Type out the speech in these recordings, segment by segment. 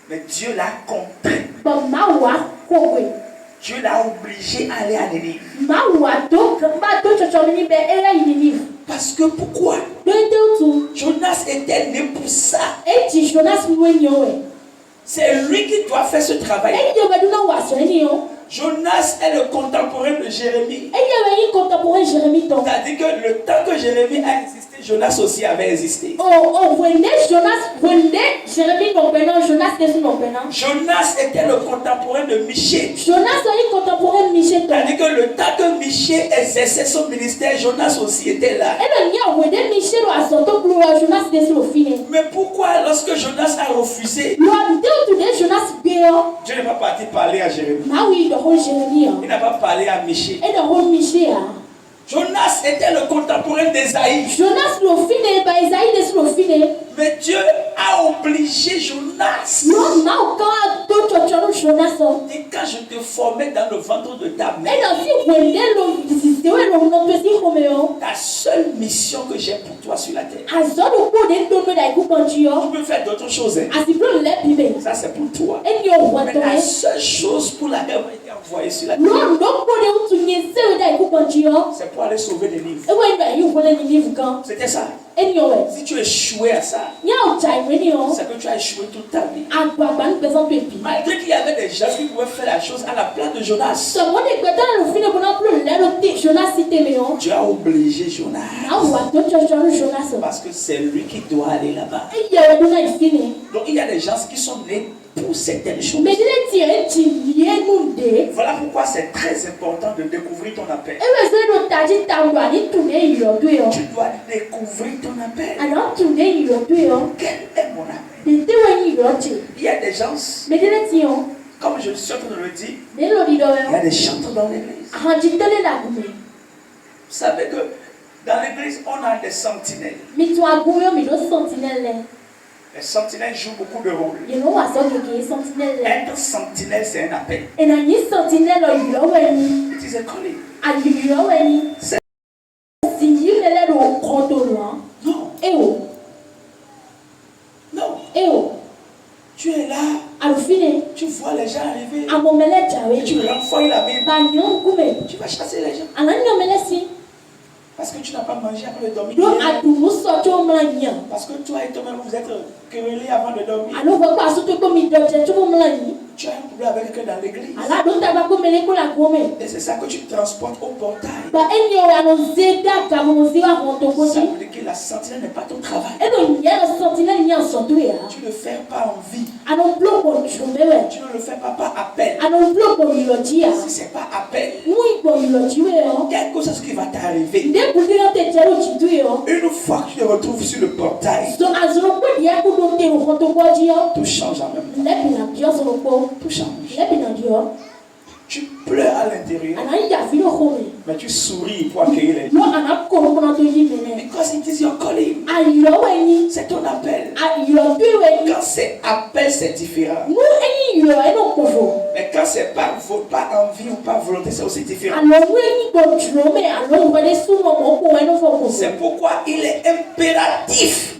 Mais Dieu l'a contraint. Dieu l'a obligé à aller à Nénive. Parce que pourquoi? Jonas était né pour ça. C'est lui qui doit faire ce travail. Jonas est le contemporain de Jérémie. C'est-à-dire que le temps que Jérémie a existé, Jonas aussi avait existé. Jonas était le contemporain de Michée. C'est-à-dire que le temps que Michée exerçait son ministère, Jonas aussi était là. Mais pourquoi lorsque Jonas a refusé, Dieu n'est pas parti parler à Jérémie? Il n'a pas parlé à Michée. Jonas était le contemporain d'Ésaïe. Mais Dieu a obligé Jonas. Et quand je te formais dans le ventre de ta mère, ta seule mission que j'ai pour toi sur la terre, tu peux faire d'autres choses. Ça c'est pour toi. Mais la seule chose pour laquelle on a été envoyé sur la terre, c'est pour aller sauver les livres. C'était ça. Si tu échouais à ça, c'est que tu as échoué toute ta vie. Malgré qu'il y avait des gens qui pouvaient faire la chose à la place de Jonas, Dieu a obligé Jonas. Parce que c'est lui qui doit aller là-bas. Donc il y a des gens qui sont nés pour certaines choses. Voilà pourquoi c'est très important de découvrir ton appel. Tu dois découvrir ton appel. Quel est mon appel? Il y a des gens, comme je suis en train de le dire, il y a des chanteurs dans l'église. Vous savez que dans l'église, on a des sentinelles. Les sentinelles jouent beaucoup de rôles. Être sentinelle, c'est un appel. It is a calling. C'est non. Tu es là. Tu vois les gens arriver. Tu renvoies la main. Tu vas chasser les gens. Parce que tu n'as pas mangé avant de dormir. Parce que toi et toi-même vous êtes querellés avant de dormir. Tu as un problème avec quelqu'un dans l'église. Et c'est ça que tu transportes au portail. Ça veut dire que la sentinelle n'est pas ton travail. Tu ne le fais pas en vie. Tu ne le fais pas par appel. Si ce n'est pas appel, quelque chose qui va t'arriver. Une fois que tu te retrouves sur le portail, tout change en même temps. Tout change. Tu pleures à l'intérieur, mais tu souris pour accueillir les gens. Because it is your calling. C'est ton appel. Quand c'est appel, c'est différent. Mais quand c'est pas envie ou pas volonté, c'est aussi différent. C'est pourquoi il est impératif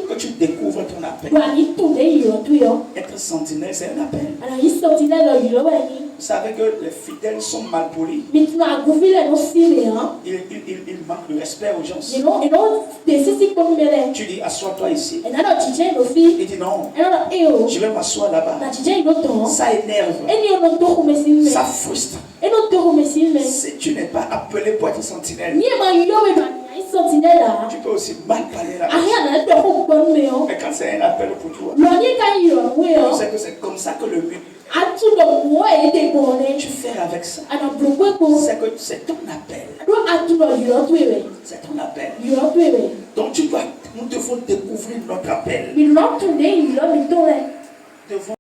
que tu découvres ton appel. Être sentinelle, c'est un appel. Vous savez que les fidèles sont mal polis. Ils manquent de respect aux gens. Tu dis, assois-toi ici. Il dit non, je vais m'asseoir là-bas. Ça énerve. Ça frustre. Si tu n'es pas appelé pour être sentinelle, tu peux aussi mal parler là. Mais quand c'est un appel pour toi, tu sais que c'est comme ça que le but. Tu fais avec ça. C'est que c'est ton appel. C'est ton appel. Donc nous devons découvrir notre appel. Nous devons